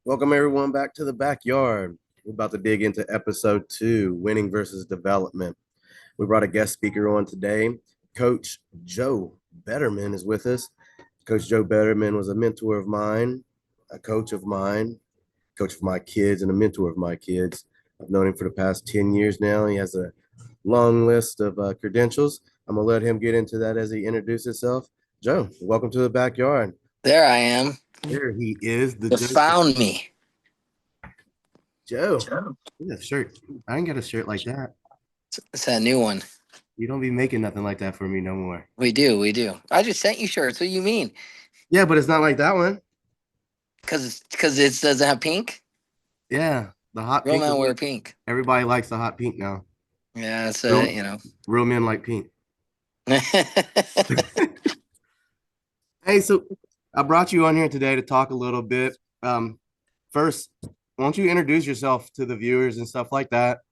Welcome everyone back to the backyard. We're about to dig into episode 2, winning versus development. We brought a guest speaker on today. Coach Joe Betterman is with us. Coach Joe Betterman was a mentor of mine, a coach of mine, coach of my kids, and a mentor of my kids. I've known him for the past 10 years now. He has a long list of credentials. I'm going to let him get into that as he introduces himself. Joe, welcome to the backyard. There I am. There he is, the You Joe. found me. Joe, a shirt. I ain't got a shirt like that. It's that new one. You don't be making nothing like that for me no more. We do. I just sent you shirts. What do you mean? Yeah, but it's not like that one. Because it doesn't have pink. Yeah, the hot Real pink is men wear what pink. everybody likes. The hot pink now. Yeah, it's Real, you know. real men like pink. Hey, so I brought you on here today to talk a little bit. First, why don't you introduce yourself to the viewers and stuff like that?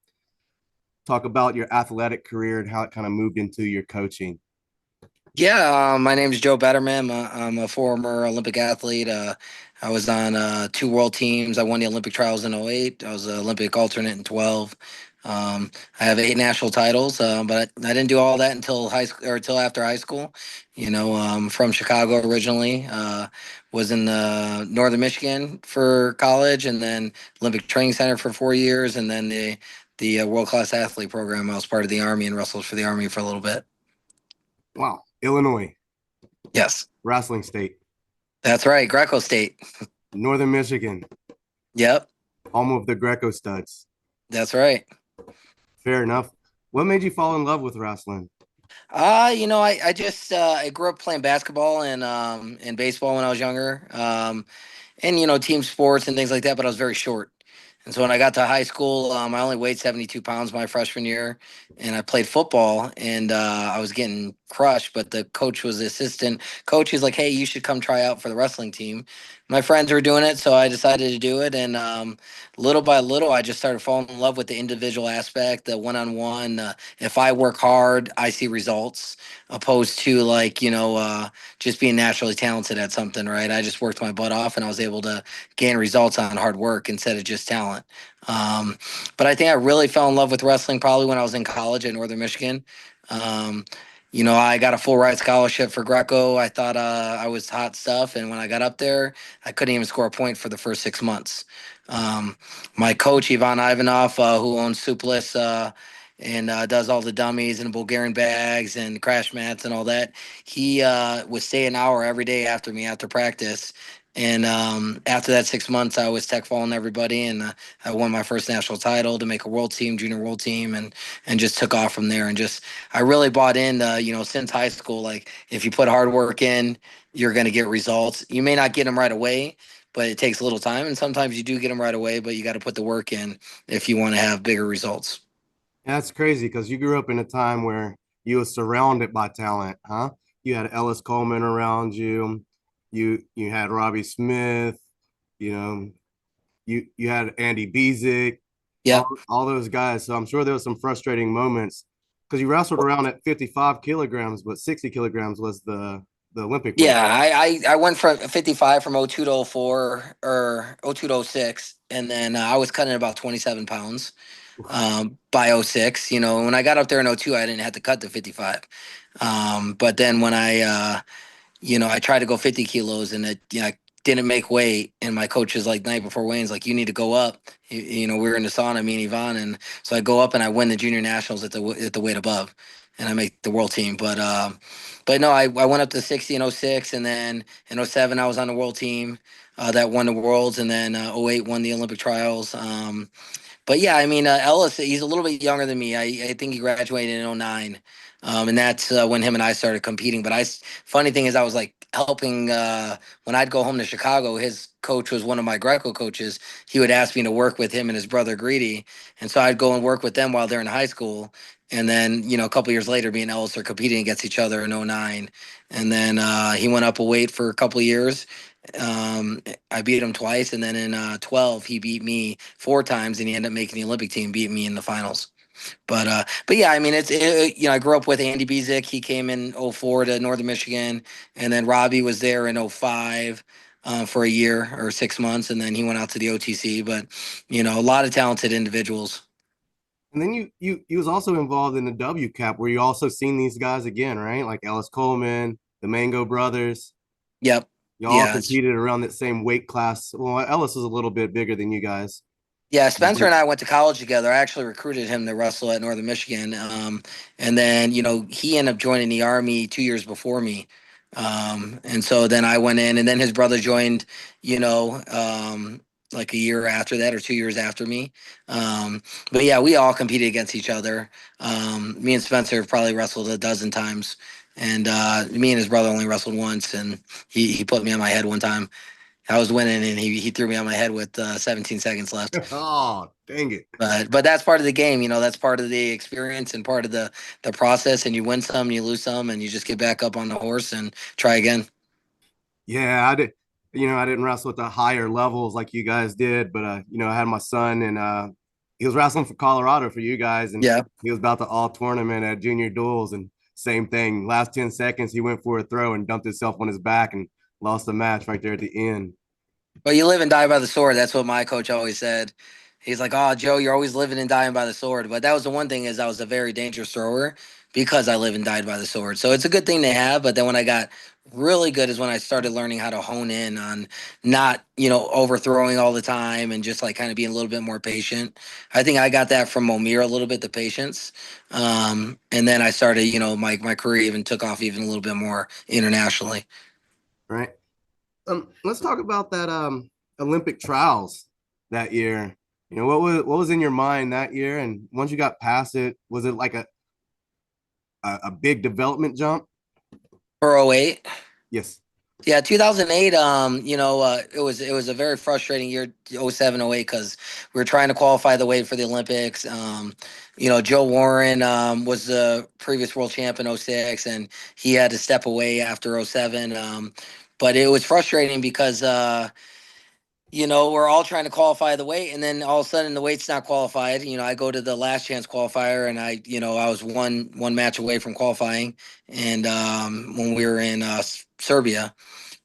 Talk about your athletic career and how it kind of moved into your coaching. Yeah, my name is Joe Betterman. I'm a former Olympic athlete. I was on two world teams. I won the Olympic trials in '08. I was an Olympic alternate in 12. I have 8 national titles, but I didn't do all that until high school or until after high school. From Chicago originally. Was in Northern Michigan for college, and then Olympic Training Center for 4 years, and then the World Class Athlete program. I was part of the Army and wrestled for the Army for a little bit. Wow, Illinois, Yes. wrestling state, That's right, Greco State. Northern Michigan, Yep, home of the Greco studs. that's right. Fair enough. What made you fall in love with wrestling? I just I grew up playing basketball and baseball when I was younger. And team sports and things like that, but I was very short. And so when I got to high school, I only weighed 72 pounds my freshman year, and I played football, and I was getting crushed. But the coach was the assistant coach. He's like, "Hey, you should come try out for the wrestling team." My friends were doing it, so I decided to do it, and little by little, I just started falling in love with the individual aspect, the one-on-one. If I work hard, I see results, opposed to just being naturally talented at something, right? I just worked my butt off and I was able to gain results on hard work instead of just talent. Um, but I think I really fell in love with wrestling probably when I was in college at Northern Michigan. Um, I got a full ride scholarship for Greco. I thought I was hot stuff. And when I got up there, I couldn't even score a point for the first 6 months. Um, my coach, Ivan Ivanov, who owns Soupless, and does all the dummies and Bulgarian bags and crash mats and all that. He would stay an hour every day after me after practice. And after that 6 months, I was tech following everybody, and I won my first national title to make a world team, junior world team, and just took off from there. And just I really bought in, since high school. Like if you put hard work in, you're going to get results. You may not get them right away, but it takes a little time, and sometimes you do get them right away. But you got to put the work in if you want to have bigger results. That's crazy because you grew up in a time where you were surrounded by talent, huh? You had Ellis Coleman around you. You had Robbie Smith. You know, you had Andy Bezic, Yep. all those guys. So I'm sure there was some frustrating moments because you wrestled around at 55 kilograms, but 60 kilograms was the Olympic weight. Yeah, I went from 55 from '02 to '04 or '02 to '06, and then I was cutting about 27 pounds by '06. When I got up there in '02, I didn't have to cut to 55. But then when I tried to go 50 kilos and I didn't make weight. And my coach is like, night before Wayne's like, you need to go up. We were in the sauna, me and Yvonne. And so I go up and I win the junior nationals at the weight above and I make the world team. But no, I went up to 60 in '06. And then in '07, I was on the world team that won the worlds. And then '08 won the Olympic trials. But yeah, I mean, Ellis, he's a little bit younger than me. I think he graduated in '09. And that's when him and I started competing. But funny thing is, I was like helping when I'd go home to Chicago. His coach was one of my Greco coaches. He would ask me to work with him and his brother Greedy, and so I'd go and work with them while they're in high school. And then a couple years later, me and Ellis are competing against each other in '09. And then he went up a weight for a couple years. I beat him twice, and then in 12 he beat me 4 times, and he ended up making the Olympic team, beat me in the finals. But yeah, I mean I grew up with Andy Bezic. He came in '04 to Northern Michigan, and then Robbie was there in '05. for a year or 6 months, and then he went out to the OTC. But a lot of talented individuals. And then you was also involved in the W Cap where you also seen these guys again, right? Like Ellis Coleman, the Mango brothers. Yep. You all Yeah. competed around that same weight class. Well, Ellis was a little bit bigger than you guys. Yeah, Spencer and I went to college together. I actually recruited him to wrestle at Northern Michigan. And then, he ended up joining the Army 2 years before me. And so then I went in, and then his brother joined, like a year after that or 2 years after me. But yeah, we all competed against each other. Me and Spencer have probably wrestled a dozen times. And me and his brother only wrestled once, and he put me on my head one time. I was winning, and he threw me on my head with 17 seconds left. Oh, dang it. But that's part of the game. That's part of the experience and part of the process. And you win some, you lose some, and you just get back up on the horse and try again. Yeah, I did. I didn't wrestle at the higher levels like you guys did, but I had my son and he was wrestling for Colorado for you guys, and Yeah. he was about to all tournament at junior duels, and same thing. Last 10 seconds, he went for a throw and dumped himself on his back and lost the match right there at the end. But you live and die by the sword. That's what my coach always said. He's like, "Oh, Joe, you're always living and dying by the sword." But that was the one thing, is I was a very dangerous thrower because I live and died by the sword. So it's a good thing to have. But then when I got really good is when I started learning how to hone in on not, overthrowing all the time and just like kind of being a little bit more patient. I think I got that from Momir a little bit, the patience. And then I started, my career even took off even a little bit more internationally. Right. Let's talk about that Olympic trials that year. What was in your mind that year, and once you got past it, was it like a big development jump? For '08. Yes. Yeah, 2008. It was a very frustrating year, '07, '08, because we were trying to qualify the way for the Olympics. Joe Warren was the previous world champ in '06, and he had to step away after '07. But it was frustrating because we're all trying to qualify the weight, and then all of a sudden the weight's not qualified. I go to the last chance qualifier, and I was one match away from qualifying, and when we were in Serbia.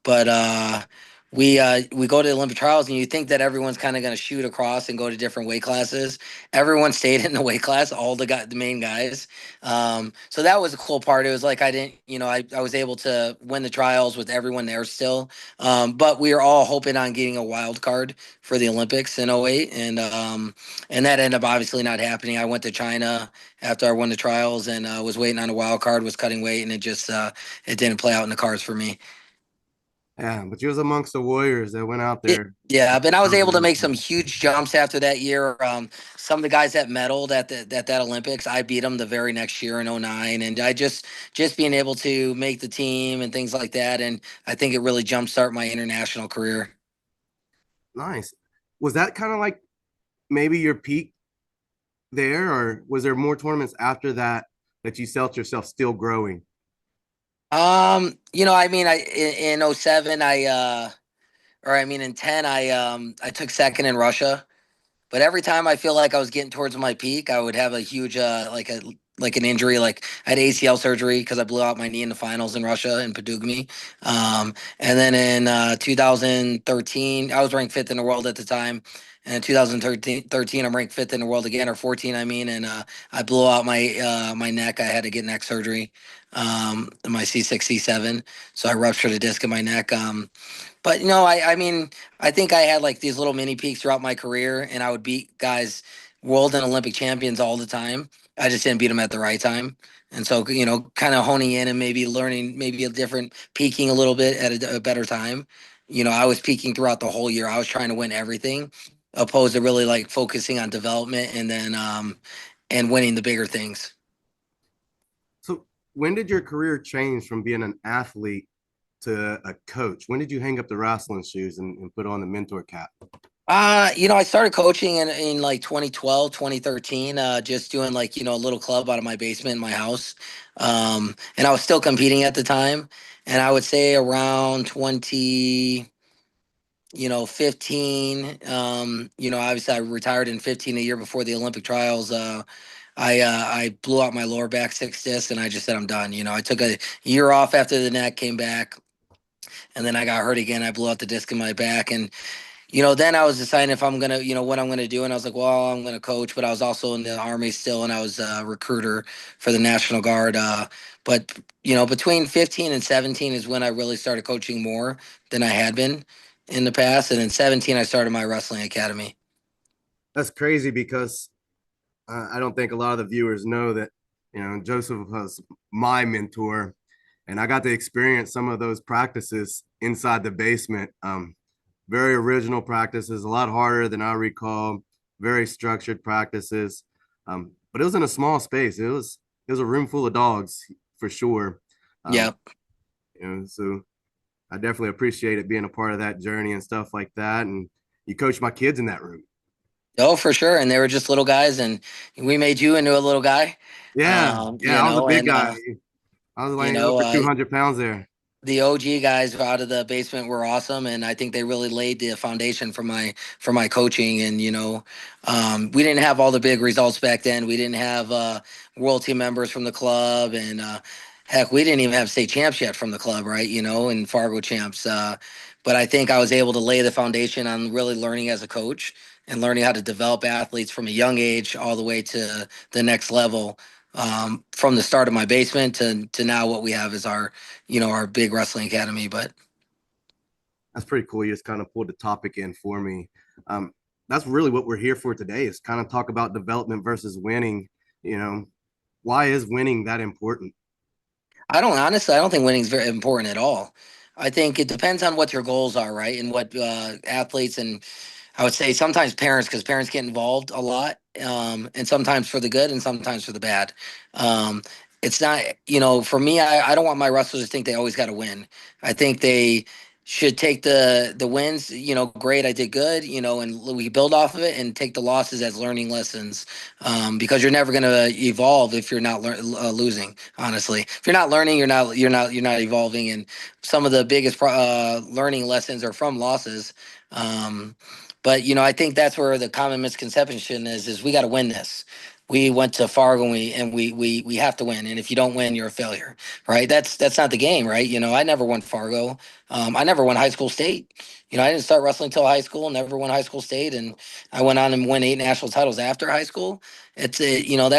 But we go to the Olympic trials, and you think that everyone's kind of going to shoot across and go to different weight classes. Everyone stayed in the weight class, all the main guys. So that was a cool part. It was like I didn't, I was able to win the trials with everyone there still. But we were all hoping on getting a wild card for the Olympics in '08, and that ended up obviously not happening. I went to China after I won the trials, and was waiting on a wild card, was cutting weight, and it didn't play out in the cards for me. Yeah, but you was amongst the warriors that went out Yeah, there. yeah, but I was able to make some huge jumps after that year. Some of the guys that medaled at that Olympics, I beat them the very next year in '09, and I just being able to make the team and things like that, and I think it really jumpstart my international career. Nice. Was that kind of like maybe your peak there, or was there more tournaments after that that you felt yourself still growing? I mean, in '07, in '10, I took second in Russia. But every time I feel like I was getting towards my peak, I would have a huge like an injury. Like I had ACL surgery because I blew out my knee in the finals in Russia in Padugmy. And then in 2013, I was ranked fifth in the world at the time. And in 2013, I'm ranked fifth in the world again, or 14, I mean. And I blew out my neck. I had to get neck surgery, my C6, C7. So I ruptured a disc in my neck. But I mean, I think I had like these little mini peaks throughout my career, and I would beat guys, world and Olympic champions all the time. I just didn't beat them at the right time, and so kind of honing in and maybe learning maybe a different peaking a little bit at a better time. I was peaking throughout the whole year. I was trying to win everything, opposed to really like focusing on development and then and winning the bigger things. So when did your career change from being an athlete to a coach? When did you hang up the wrestling shoes and put on the mentor cap? I started coaching in like 2012, 2013, just doing like, a little club out of my basement in my house. And I was still competing at the time. And I would say around 15, obviously I retired in 15, a year before the Olympic trials. I blew out my lower back six disc, and I just said, I'm done. I took a year off after the neck, came back, and then I got hurt again. I blew out the disc in my back, and then I was deciding if I'm gonna, what I'm gonna do, and I was like, well, I'm gonna coach, but I was also in the army still, and I was a recruiter for the National Guard. But between 15 and 17 is when I really started coaching more than I had been in the past, and in 17 I started my wrestling academy. That's crazy because I don't think a lot of the viewers know that, Joseph was my mentor, and I got to experience some of those practices inside the basement. Very original practices, a lot harder than I recall, very structured practices. But it was in a small space. It was a room full of dogs for sure. Um, Yeah. so I definitely appreciate it being a part of that journey and stuff like that. And you coached my kids in that room. Oh, for sure. And they were just little guys, and we made you into a little guy. Yeah, yeah, I was a big And guy. I was you like know, over uh, 200 pounds there. the OG guys out of the basement were awesome, and I think they really laid the foundation for my coaching. And we didn't have all the big results back then. We didn't have world team members from the club, and heck, we didn't even have state champs yet from the club, right? And Fargo champs. But I think I was able to lay the foundation on really learning as a coach and learning how to develop athletes from a young age all the way to the next level. From the start of my basement to now, what we have is our big wrestling academy. But That's pretty cool. You just kind of pulled the topic in for me. Um, that's really what we're here for today is kind of talk about development versus winning. You know, why is winning that important? I don't think winning is very important at all. I think it depends on what your goals are, right? And what athletes and I would say sometimes parents, because parents get involved a lot, and sometimes for the good and sometimes for the bad. Um, it's not, for me, I don't want my wrestlers to think they always got to win. I think they should take the wins. Great, I did good. And we build off of it and take the losses as learning lessons, because you're never going to evolve if you're not losing. Honestly, if you're not learning, you're not evolving. And some of the biggest learning lessons are from losses. Um, but I think that's where the common misconception is we got to win this. We went to Fargo and we have to win. And if you don't win, you're a failure, right? That's not the game, right? I never won Fargo. I never won high school state. I didn't start wrestling until high school. Never won high school state, and I went on and won 8 national titles after high school. That's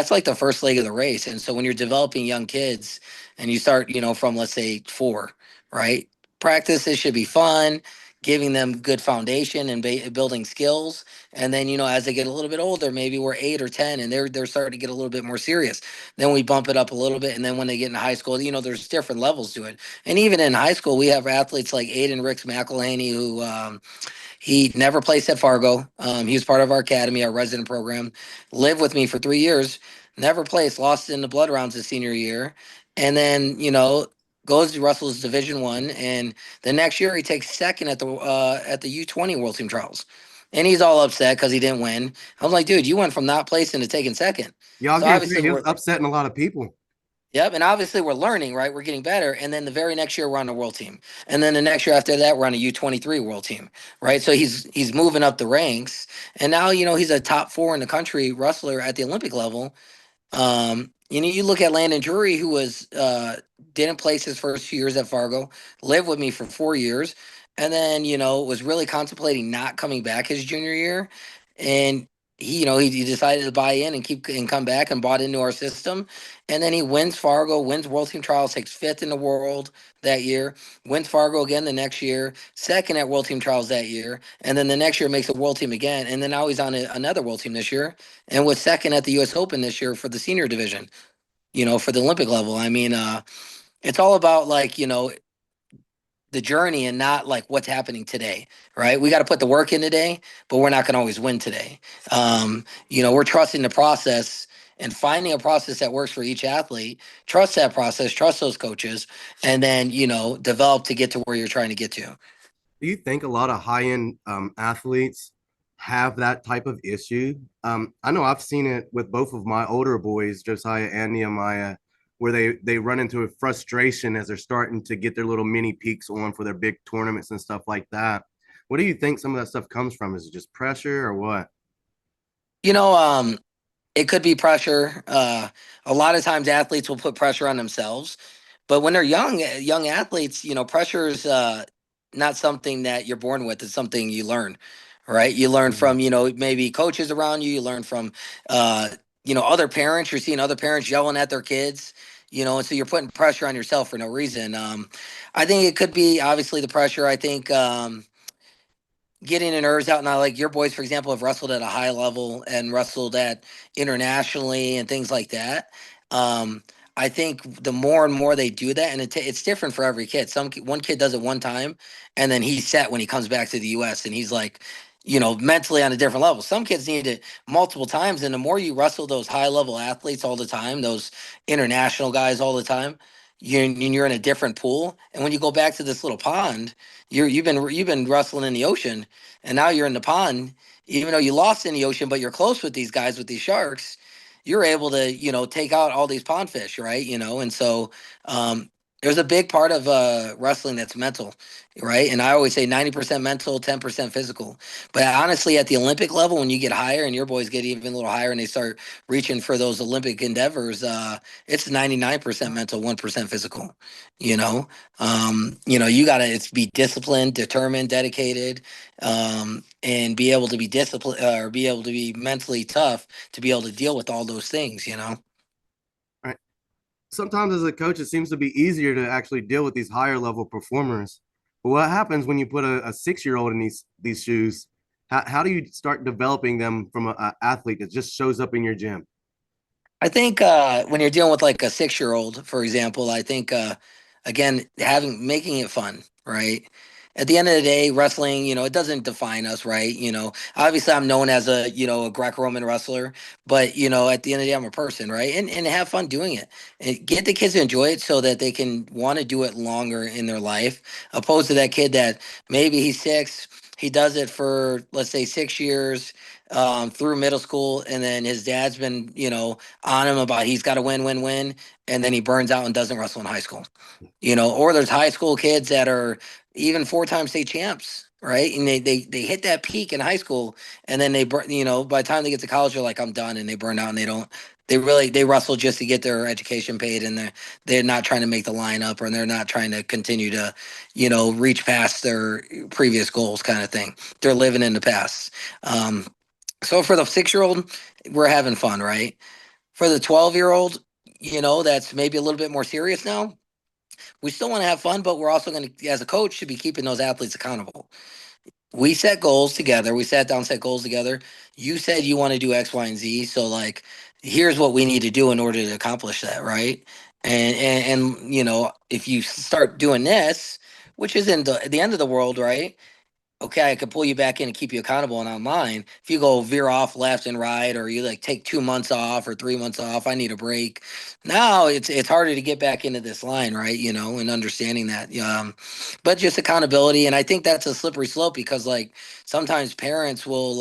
like the first leg of the race. And so when you're developing young kids, and you start, from let's say 4, right? Practices should be fun, giving them good foundation and building skills. And then, as they get a little bit older, maybe we're 8 or 10, and they're starting to get a little bit more serious. Then we bump it up a little bit, and then when they get into high school, there's different levels to it. And even in high school, we have athletes like Aiden Ricks McElhaney, who he never placed at Fargo. He was part of our academy, our resident program. Lived with me for 3 years. Never placed. Lost in the blood rounds his senior year, and then goes to Russell's Division One, and the next year he takes second at the U20 World Team Trials, and he's all upset because he didn't win. I'm like, dude, you went from not placing to taking second. Yeah, I was So gonna say obviously he was we're upsetting a lot of people. Yep, and obviously we're learning, right? We're getting better, and then the very next year we're on the world team, and then the next year after that we're on a U23 world team, right? So he's moving up the ranks, and now he's a top 4 in the country wrestler at the Olympic level. You look at Landon Drury, who didn't place his first 2 years at Fargo, lived with me for 4 years, and then was really contemplating not coming back his junior year, and he decided to buy in and keep and come back and bought into our system, and then he wins Fargo, wins World Team Trials, takes fifth in the world that year, wins Fargo again the next year, second at World Team Trials that year, and then the next year makes a World Team again, and then now he's on another World Team this year and was second at the U.S. Open this year for the senior division. For the Olympic level. I mean, it's all about like the journey and not like what's happening today, right? We got to put the work in today, but we're not going to always win today. We're trusting the process and finding a process that works for each athlete. Trust that process, trust those coaches, and then develop to get to where you're trying to get to. Do you think a lot of high-end athletes have that type of issue? I know I've seen it with both of my older boys, Josiah and Nehemiah, where they run into a frustration as they're starting to get their little mini peaks on for their big tournaments and stuff like that. What do you think some of that stuff comes from? Is it just pressure or what? You know, um, it could be pressure. A lot of times athletes will put pressure on themselves, but when they're young athletes, pressure is. not something that you're born with. It's something you learn, right? You learn Mhm. from, maybe coaches around you. You learn from, uh, other parents. You're seeing other parents yelling at their kids, and so you're putting pressure on yourself for no reason. I think it could be obviously the pressure. I think, getting the nerves out. Now, like your boys, for example, have wrestled at a high level and wrestled at internationally and things like that. Um, I think the more and more they do that, and it's different for every kid. One kid does it one time, and then he's set when he comes back to the U.S. and he's like, mentally on a different level. Some kids need it multiple times, and the more you wrestle those high level athletes all the time, those international guys all the time, you're in a different pool. And when you go back to this little pond, you've been wrestling in the ocean, and now you're in the pond. Even though you lost in the ocean, but you're close with these guys with these sharks, you're able to take out all these pond fish, right? And so um, there's a big part of wrestling that's mental, right? And I always say 90% mental, 10% physical. But honestly, at the Olympic level, when you get higher and your boys get even a little higher and they start reaching for those Olympic endeavors, it's 99% mental, 1% physical. You know, you gotta it's be disciplined, determined, dedicated, and be able to be disciplined or be able to be mentally tough to be able to deal with all those things. Right. Sometimes as a coach, it seems to be easier to actually deal with these higher level performers. But what happens when you put a 6-year-old in these shoes? How do you start developing them from a athlete that just shows up in your gym? I think when you're dealing with like a 6-year-old, for example, I think again having making it fun, right? At the end of the day, wrestling, it doesn't define us, right? Obviously I'm known as a Greco-Roman wrestler, but at the end of the day, I'm a person, right? And have fun doing it. And get the kids to enjoy it so that they can want to do it longer in their life, opposed to that kid that maybe he's 6, he does it for let's say 6 years through middle school, and then his dad's been, on him about he's got to win, win, win, and then he burns out and doesn't wrestle in high school. Or there's high school kids that are even 4-time state champs, right? And they hit that peak in high school, and then they burn. By the time they get to college, they're like, I'm done, and they burn out, and they don't. They wrestle just to get their education paid, and they're not trying to make the lineup, or they're not trying to continue to, reach past their previous goals, kind of thing. They're living in the past. So for the 6-year-old, we're having fun, right? For the 12-year-old, that's maybe a little bit more serious now. We still want to have fun, but we're also going to, as a coach, should be keeping those athletes accountable. We set goals together. We sat down, set goals together. You said you want to do X, Y, and Z. So like, here's what we need to do in order to accomplish that, right? And if you start doing this, which isn't the end of the world, right? Okay, I could pull you back in and keep you accountable and online. If you go veer off left and right, or you like take 2 months off or 3 months off, I need a break. Now it's harder to get back into this line, right? And understanding that. But just accountability, and I think that's a slippery slope because like sometimes parents will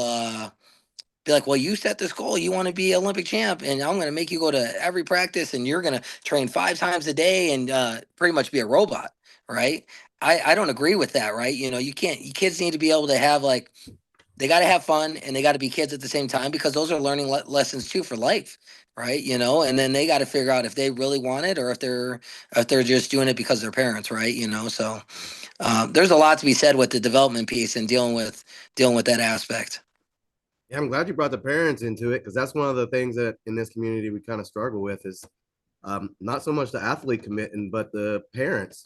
be like, well, you set this goal, you want to be Olympic champ, and I'm going to make you go to every practice, and you're going to train 5 times a day, and pretty much be a robot, right? I don't agree with that, right? You can't. Kids need to be able to have like they got to have fun, and they got to be kids at the same time because those are learning lessons too for life, right? And then they got to figure out if they really want it or if they're just doing it because their parents, right? So there's a lot to be said with the development piece and dealing with that aspect. Yeah, I'm glad you brought the parents into it because that's one of the things that in this community we kind of struggle with is not so much the athlete committing, but the parents.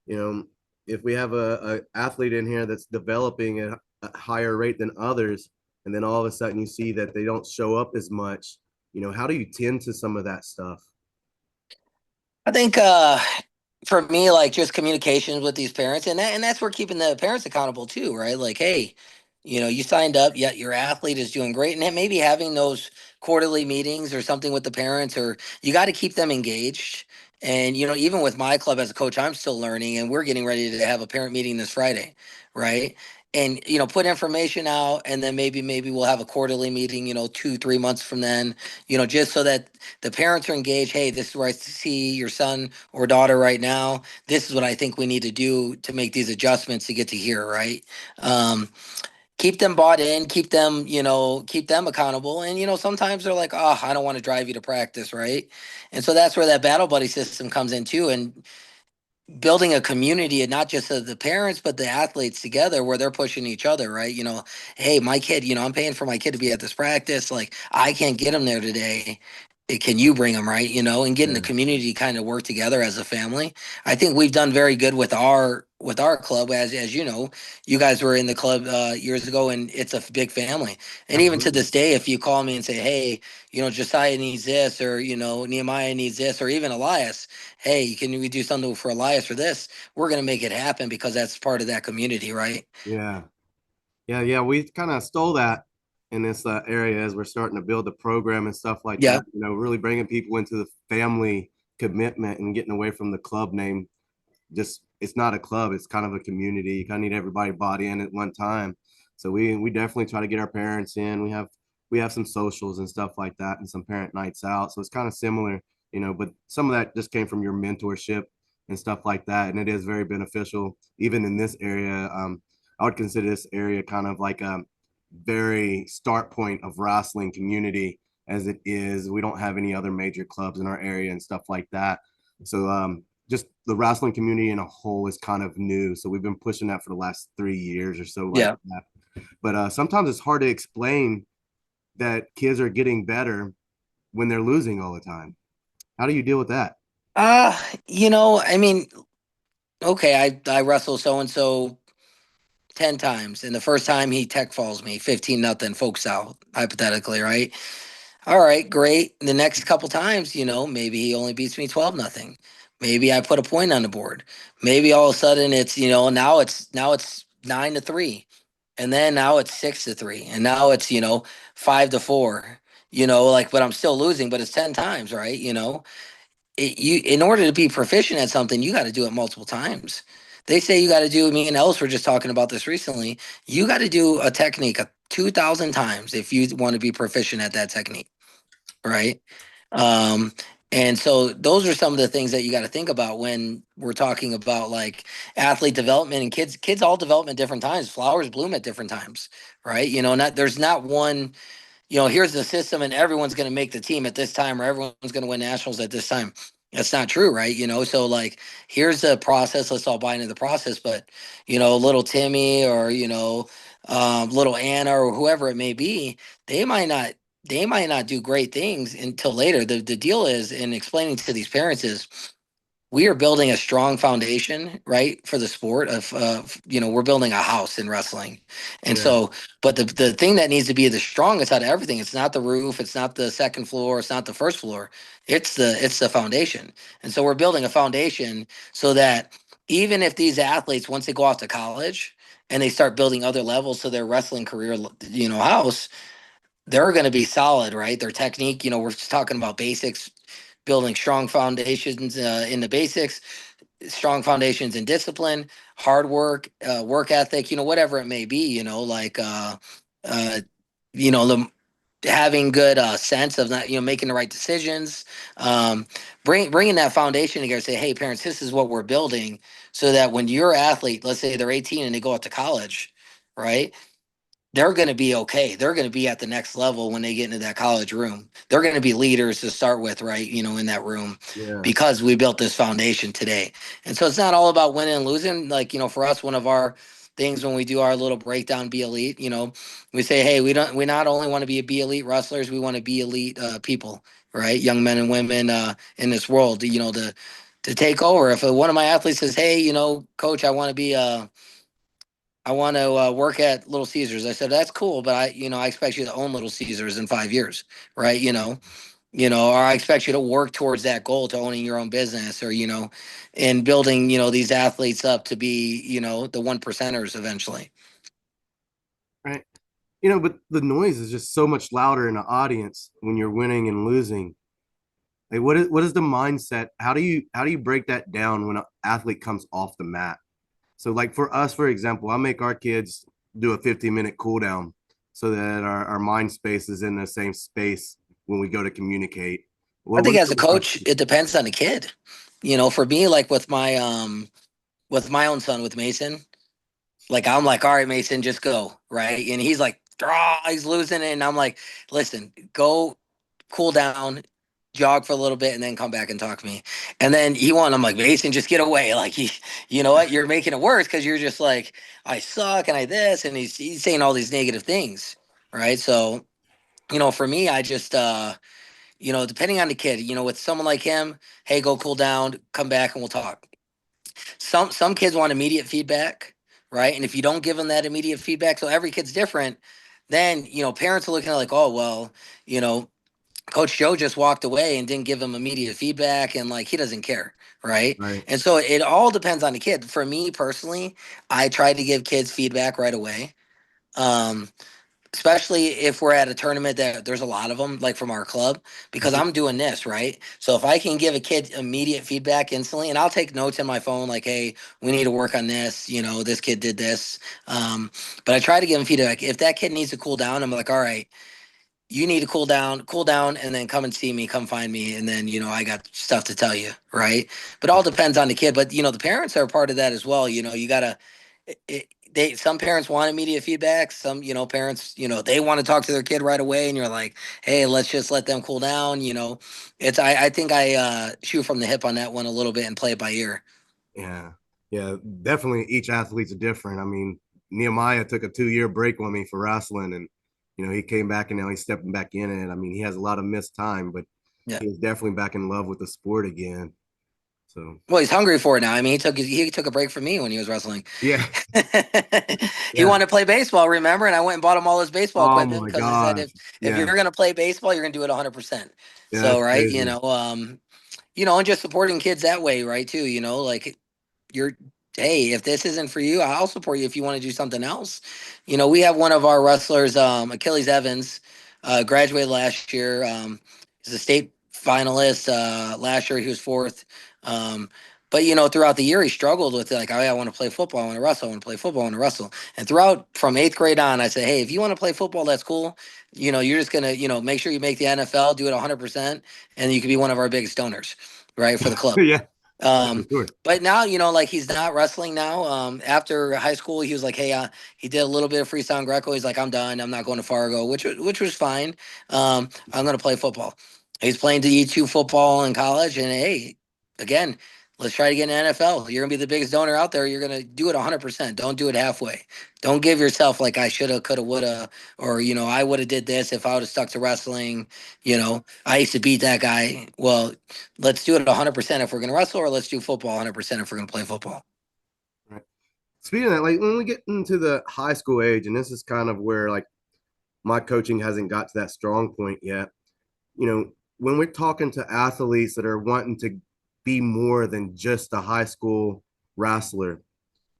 You know, if we have a athlete in here that's developing at a higher rate than others, and then all of a sudden you see that they don't show up as much, how do you tend to some of that stuff? I think for me, like just communications with these parents, and that's where keeping the parents accountable too, right? Like, hey, you signed up, yet your athlete is doing great, and then maybe having those quarterly meetings or something with the parents, or you got to keep them engaged. And even with my club as a coach, I'm still learning, and we're getting ready to have a parent meeting this Friday, right? And put information out, and then maybe we'll have a quarterly meeting, 2-3 months from then, just so that the parents are engaged. Hey, this is where I see your son or daughter right now. This is what I think we need to do to make these adjustments to get to here, right? Um, keep them bought in, keep them accountable. And sometimes they're like, oh, I don't want to drive you to practice, right? And so that's where that battle buddy system comes in too. And building a community and not just of the parents but the athletes together where they're pushing each other, right? Hey, my kid, I'm paying for my kid to be at this practice, like I can't get him there today. Can you bring him, right? And getting the Yeah. community to kind of work together as a family. I think we've done very good with our club. As you know, you guys were in the club years ago, and it's a big family. And even to Absolutely. this day, if you call me and say, hey, Josiah needs this, or Nehemiah needs this, or even Elias, hey, can we do something for Elias for this? We're going to make it happen because that's part of that community, right? Yeah. Yeah. We kind of stole that in this area as we're starting to build the program and stuff like Yeah. that. Really bringing people into the family commitment and getting away from the club name. Just it's not a club; it's kind of a community. You kind of need everybody bought in at one time. So we definitely try to get our parents in. We have some socials and stuff like that, and some parent nights out. So it's kind of similar, But some of that just came from your mentorship and stuff like that, and it is very beneficial even in this area. I would consider this area kind of like a very start point of wrestling community as it is. We don't have any other major clubs in our area and stuff like that. So just the wrestling community in a whole is kind of new. So we've been pushing that for the last 3 years or so, like Yeah. that. But sometimes it's hard to explain that kids are getting better when they're losing all the time. How do you deal with that? Uh, I mean, okay, I wrestle so and so 10 times, and the first time he tech falls me 15-0, folks out, hypothetically, right? All right, great. The next couple times, maybe he only beats me 12-0. Maybe I put a point on the board. Maybe all of a sudden it's, now it's 9-3. And then now it's 6-3. And now it's, 5-4. Like, but I'm still losing, but it's 10 times, right? In order to be proficient at something, you got to do it multiple times. They say you got to do. Me and Ellis were just talking about this recently. You got to do a technique 2,000 times if you want to be proficient at that technique, right? Um, and so those are some of the things that you got to think about when we're talking about like athlete development and kids. Kids all develop at different times. Flowers bloom at different times, right? Not there's not one, here's the system and everyone's going to make the team at this time or everyone's going to win nationals at this time. That's not true, right? So like, here's the process. Let's all buy into the process. But, little Timmy or, little Anna or whoever it may be, they might not, they might not do great things until later. The deal is in explaining to these parents is we are building a strong foundation, right, for the sport we're building a house in wrestling. And Yeah, so, but the thing that needs to be the strongest out of everything, it's not the roof, it's not the second floor, it's not the first floor, it's the foundation. And so we're building a foundation so that even if these athletes, once they go off to college and they start building other levels to their wrestling career, house, they're going to be solid, right? Their technique, we're just talking about basics, building strong foundations in the basics, strong foundations in discipline, hard work, work ethic, whatever it may be, like, uh, the having good sense of not, making the right decisions, um, bringing that foundation together. Say, hey, parents, this is what we're building, so that when your athlete, let's say they're 18 and they go out to college, right? They're going to be okay. They're going to be at the next level when they get into that college room. They're going to be leaders to start with, right? In that room yeah. because we built this foundation today. And so it's not all about winning and losing. Like, for us, one of our things when we do our little breakdown, be elite, we say, hey, we not only want to be elite wrestlers, we want to be elite people, right? Young men and women in this world, to take over. If one of my athletes says, hey, coach, I want to work at Little Caesars. I said, that's cool, but I expect you to own Little Caesars in 5 years, right? Or I expect you to work towards that goal to owning your own business or, and building, these athletes up to be, the one percenters eventually. Right. But the noise is just so much louder in the audience when you're winning and losing. Like, what is the mindset? How do you break that down when an athlete comes off the mat? So, like for us, for example, I make our kids do a 15-minute cool down so that our mind space is in the same space when we go to communicate. I What think is as a the advice? coach, it depends on the kid. For me, like with my own son, with Mason, like I'm like, all right, Mason, just go, right? And he's like, he's losing it. And I'm like, listen, go cool down. jog for a little bit, and then come back and talk to me. And then I'm like, Mason, just get away. Like, you know what? You're making it worse because you're just like, I suck and I this. And he's saying all these negative things. Right. So, for me, I just, depending on the kid, with someone like him, hey, go cool down, come back and we'll talk. Some kids want immediate feedback, right? And if you don't give them that immediate feedback, so every kid's different, then parents are looking at like, oh well, you know, Coach Joe just walked away and didn't give him immediate feedback, and like he doesn't care, right? Right. And so it all depends on the kid. For me personally, I try to give kids feedback right away. Um, Especially if we're at a tournament that there's a lot of them, like from our club, because I'm doing this, right? So if I can give a kid immediate feedback instantly, and I'll take notes in my phone, like, hey, we need to work on this, this kid did this. But I try to give them feedback. If that kid needs to cool down, I'm like, all right, you need to cool down, and then come and see me, come find me, and then I got stuff to tell you, right? But all depends on the kid. But the parents are part of that as well. You gotta. They some parents want immediate feedback. Some parents they want to talk to their kid right away, and you're like, hey, let's just let them cool down. It's I think I shoot from the hip on that one a little bit and play it by ear. Yeah. Yeah. Definitely each athlete's different. I mean, Nehemiah took a 2 year break on me for wrestling and he came back and now he's stepping back in it. I mean, he has a lot of missed time, but Yeah. he's definitely back in love with the sport again. So Well, he's hungry for it now. I mean, he took a break from me when he was wrestling. yeah, He yeah. wanted to play baseball, remember? And I went and bought him all his baseball Oh equipment my because I said gosh. if you're Yeah. gonna play baseball, you're gonna do it 100%. Yeah, So that's right, crazy. and just supporting kids that way, right? Too, like you're hey, if this isn't for you, I'll support you if you want to do something else. We have one of our wrestlers, Achilles Evans, graduated last year. He's a state finalist. Last year he was fourth. But throughout the year he struggled with like, oh, I want to play football, I want to wrestle, I want to play football, I want to wrestle. And throughout from eighth grade on, I said, hey, if you want to play football, that's cool. You're just gonna, make sure you make the NFL, do it 100%, and you can be one of our biggest donors, right, for the club. Yeah, for Um, sure. but now, like he's not wrestling now. After high school, he was like, hey, he did a little bit of freestyle and Greco. He's like, I'm done. I'm not going to Fargo, which was fine. I'm going to play football. He's playing D2 football in college, and hey, again, let's try to get an NFL. You're gonna be the biggest donor out there. You're gonna do it 100%. Don't do it halfway. Don't give yourself like I shoulda, coulda, woulda, or I would have did this if I would have stuck to wrestling. I used to beat that guy. Well, let's do it 100% if we're going to wrestle, or let's do football 100% if we're going to play football. Right. Speaking of that, like when we get into the high school age, and this is kind of where like my coaching hasn't got to that strong point yet. When we're talking to athletes that are wanting to be more than just a high school wrestler,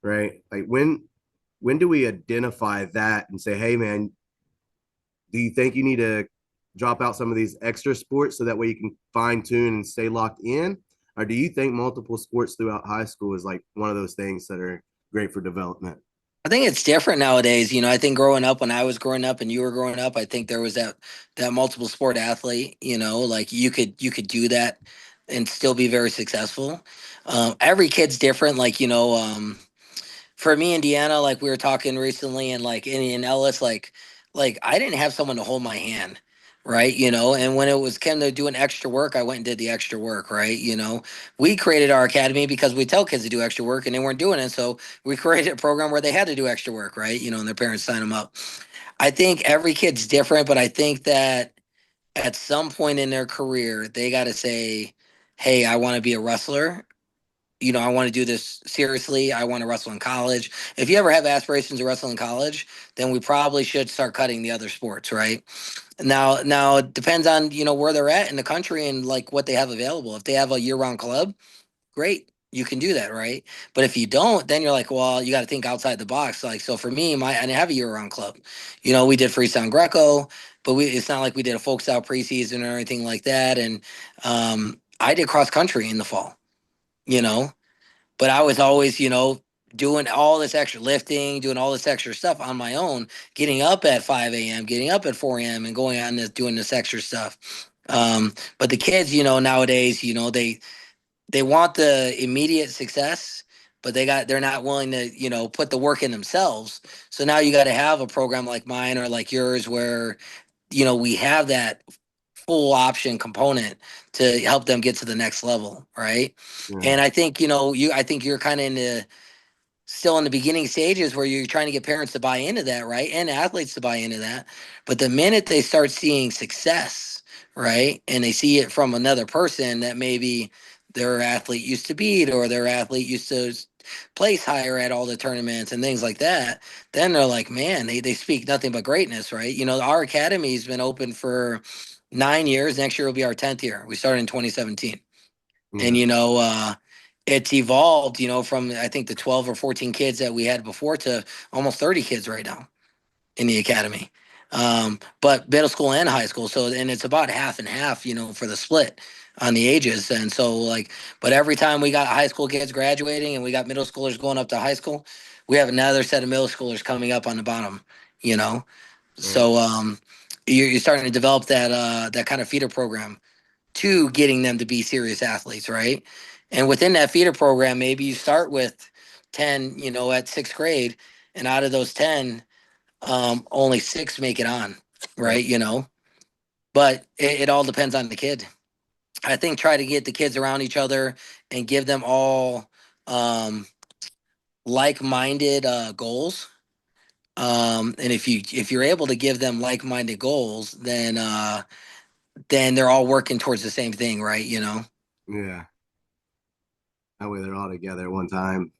right? Like when do we identify that and say, hey man, do you think you need to drop out some of these extra sports so that way you can fine tune and stay locked in? Or do you think multiple sports throughout high school is like one of those things that are great for development? I think it's different nowadays. I think growing up, when I was growing up and you were growing up, I think there was that multiple sport athlete. Like you could do that and still be very successful. Every kid's different. Like for me, Indiana, like we were talking recently, and like in Ellis, like I didn't have someone to hold my hand, right? And when it was came to doing extra work, I went and did the extra work, right? We created our academy because we tell kids to do extra work, and they weren't doing it, so we created a program where they had to do extra work, right? And their parents sign them up. I think every kid's different, but I think that at some point in their career, they got to say, "Hey, I want to be a wrestler." I want to do this seriously. I want to wrestle in college. If you ever have aspirations to wrestle in college, then we probably should start cutting the other sports, right? Now it depends on, where they're at in the country and like what they have available. If they have a year-round club, great. You can do that, right? But if you don't, then you're like, well, you got to think outside the box. Like, so for me, I didn't have a year-round club. We did freestyle and Greco, but it's not like we did a folk style preseason or anything like that. And I did cross country in the fall, you know, but I was always, doing all this extra lifting, doing all this extra stuff on my own, getting up at 5 a.m., getting up at 4 a.m., and going on this, doing this extra stuff. But the kids, nowadays, they want the immediate success, but they're not willing to, put the work in themselves. So now you got to have a program like mine or like yours where, we have that full option component to help them get to the next level, right? Yeah. And I think I think you're kind of in the still in the beginning stages where you're trying to get parents to buy into that, right? And athletes to buy into that. But the minute they start seeing success, right, and they see it from another person that maybe their athlete used to beat or their athlete used to place higher at all the tournaments and things like that, then they're like, man, they speak nothing but greatness, right? Our academy's been open for 9 years. Next year will be our 10th year. We started in 2017. And Yeah. it's evolved, from I think the 12 or 14 kids that we had before to almost 30 kids right now in the academy. But middle school and high school. So, and it's about half and half, for the split on the ages. And so, like, but every time we got high school kids graduating and we got middle schoolers going up to high school, we have another set of middle schoolers coming up on the bottom, you know? Right. So, you're starting to develop that kind of feeder program to getting them to be serious athletes, right? And within that feeder program, maybe you start with 10, at sixth grade, and out of those 10, only six make it on, Right. right? But it all depends on the kid. I think try to get the kids around each other and give them all um, like-minded goals. And if you're able to give them like-minded goals, then they're all working towards the same thing, right? Yeah. That way they're all together at one time.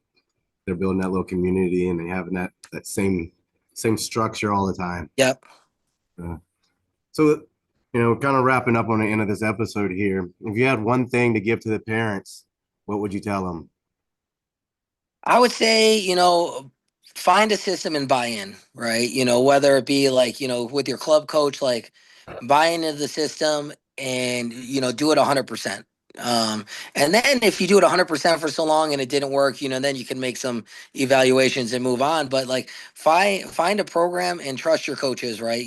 They're building that little community and they having that same structure all the time. Yep. Uh, so, kind of wrapping up on the end of this episode here. If you had one thing to give to the parents, what would you tell them? I would say, find a system and buy in, right? Whether it be like, with your club coach, like buy into the system and, do it 100%. And then if you do it 100% for so long and it didn't work, then you can make some evaluations and move on. But like find a program and trust your coaches, right?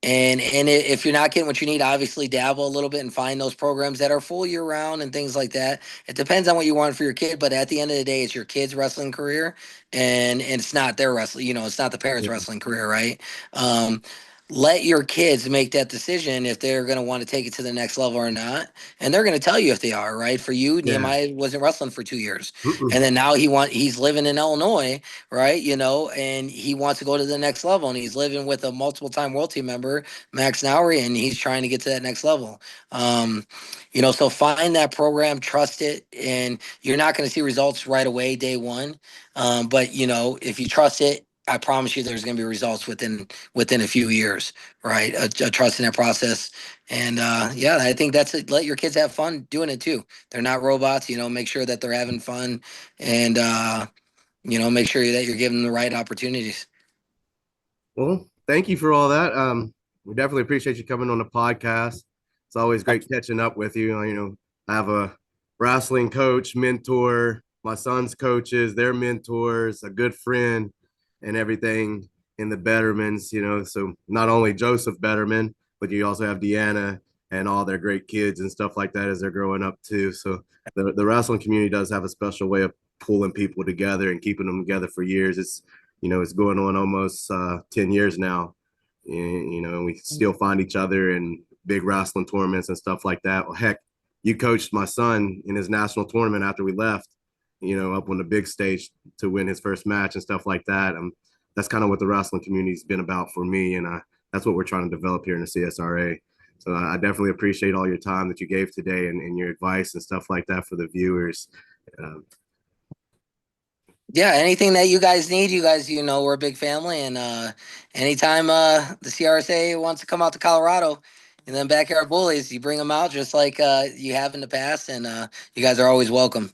If you're not getting what you need, obviously dabble a little bit and find those programs that are full year round and things like that. It depends on what you want for your kid, but at the end of the day, it's your kid's wrestling career, and it's not their wrestling. It's not the parents' Yeah. wrestling career, right? Um, Let your kids make that decision if they're going to want to take it to the next level or not, and they're going to tell you if they are, right? For you, Yeah. Nehemiah wasn't wrestling for 2 years, Mm-mm. and then now he's living in Illinois, right? And he wants to go to the next level, and he's living with a multiple time world team member, Max Nowery, and he's trying to get to that next level. So find that program, trust it, and you're not going to see results right away, day one. But if you trust it, I promise you, there's going to be results within a few years, right? A trust in that process, and yeah, I think that's it. Let your kids have fun doing it too. They're not robots, make sure that they're having fun, and make sure that you're giving them the right opportunities. Well, thank you for all that. We definitely appreciate you coming on the podcast. It's always great catching up with you. I have a wrestling coach, mentor, my son's coaches, their mentors, a good friend, and everything in the Bettermans. So not only Joseph Betterman, but you also have Deanna and all their great kids and stuff like that as they're growing up too. So the wrestling community does have a special way of pulling people together and keeping them together for years. It's going on almost 10 years now. And, we still find each other in big wrestling tournaments and stuff like that. Well, heck, you coached my son in his national tournament after we left, up on the big stage to win his first match and stuff like that. That's kind of what the wrestling community's been about for me. And that's what we're trying to develop here in the CSRA. So I definitely appreciate all your time that you gave today and your advice and stuff like that for the viewers. Uh, Yeah, anything that you guys need, you guys, we're a big family, and anytime the CRSA wants to come out to Colorado and then backyard bullies, you bring them out just like you have in the past, and you guys are always welcome.